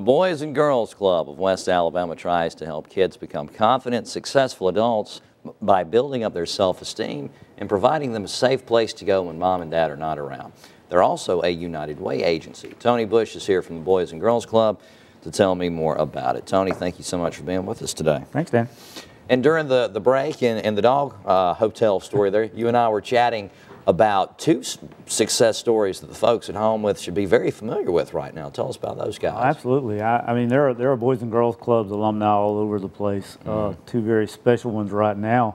Boys and Girls Club of West Alabama tries to help kids become confident, successful adults by building up their self-esteem and providing them a safe place to go when mom and dad are not around. They're also a United Way agency. Tony Bush is here from the Boys and Girls Club to tell me more about it. Tony, thank you so much for being with us today. Thanks, Dan. And during the break in the dog hotel story there, you and I were chatting about two success stories that the folks at home should be very familiar with right now. Tell us about those guys. Absolutely. I mean, there are Boys and Girls Clubs alumni all over the place. Two very special ones right now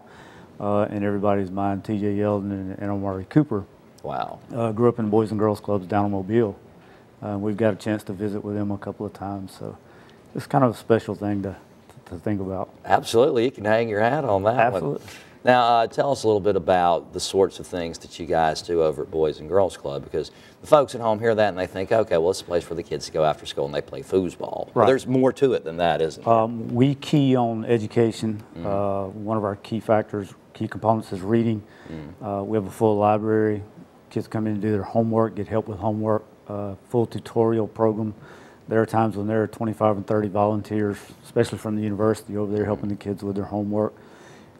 in everybody's mind, T.J. Yeldon and Omari Cooper. Wow. Grew up in Boys and Girls Clubs down in Mobile. We've got a chance to visit with them a couple of times, so it's kind of a special thing to think about. Absolutely. You can hang your hat on that. Absolutely. Now, tell us a little bit about the sorts of things that you guys do over at Boys and Girls Club, because the folks at home hear that and they think, okay, well, it's a place for the kids to go after school and they play foosball. Right. Well, there's more to it than that, isn't there? We key on education. One of our key components is reading. We have a full library. Kids come in and do their homework, get help with homework, full tutorial program. There are times when there are 25 and 30 volunteers, especially from the university over there helping the kids with their homework.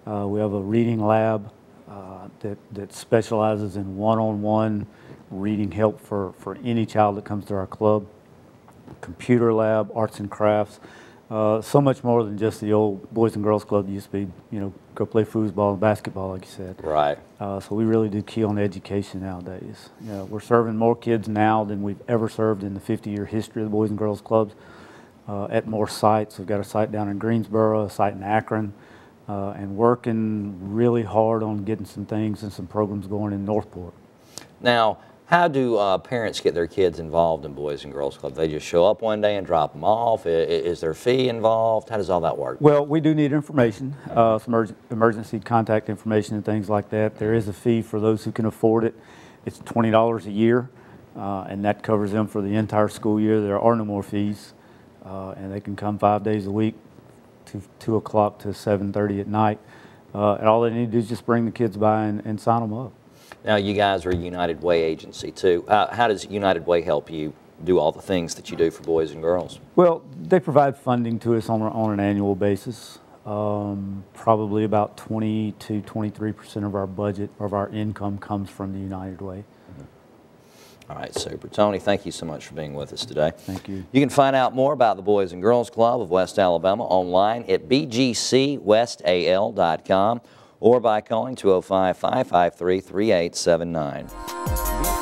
We have a reading lab that specializes in one-on-one reading help for any child that comes to our club. Computer lab, arts and crafts, so much more than just the old Boys and Girls Club that used to be, go play foosball and basketball, like you said. Right. So we really do key on education nowadays. We're serving more kids now than we've ever served in the 50-year history of the Boys and Girls Clubs at more sites. We've got a site down in Greensboro, a site in Akron, and working really hard on getting some things and some programs going in Northport. Now, how do parents get their kids involved in Boys and Girls Club? They just show up one day and drop them off? Is there a fee involved? How does all that work? Well, we do need information, some emergency contact information and things like that. There is a fee for those who can afford it. It's $20 a year, and that covers them for the entire school year. There are no more fees, and they can come 5 days a week, 2 o'clock to 7:30 at night. And all they need to do is just bring the kids by and sign them up. Now, you guys are a United Way agency, too. How does United Way help you do all the things that you do for boys and girls? Well, they provide funding to us on an annual basis. Probably about 20 to 23% of our budget, of our income, comes from the United Way. All right, super. Tony, thank you so much for being with us today. Thank you. You can find out more about the Boys and Girls Club of West Alabama online at bgcwestal.com or by calling 205-553-3879.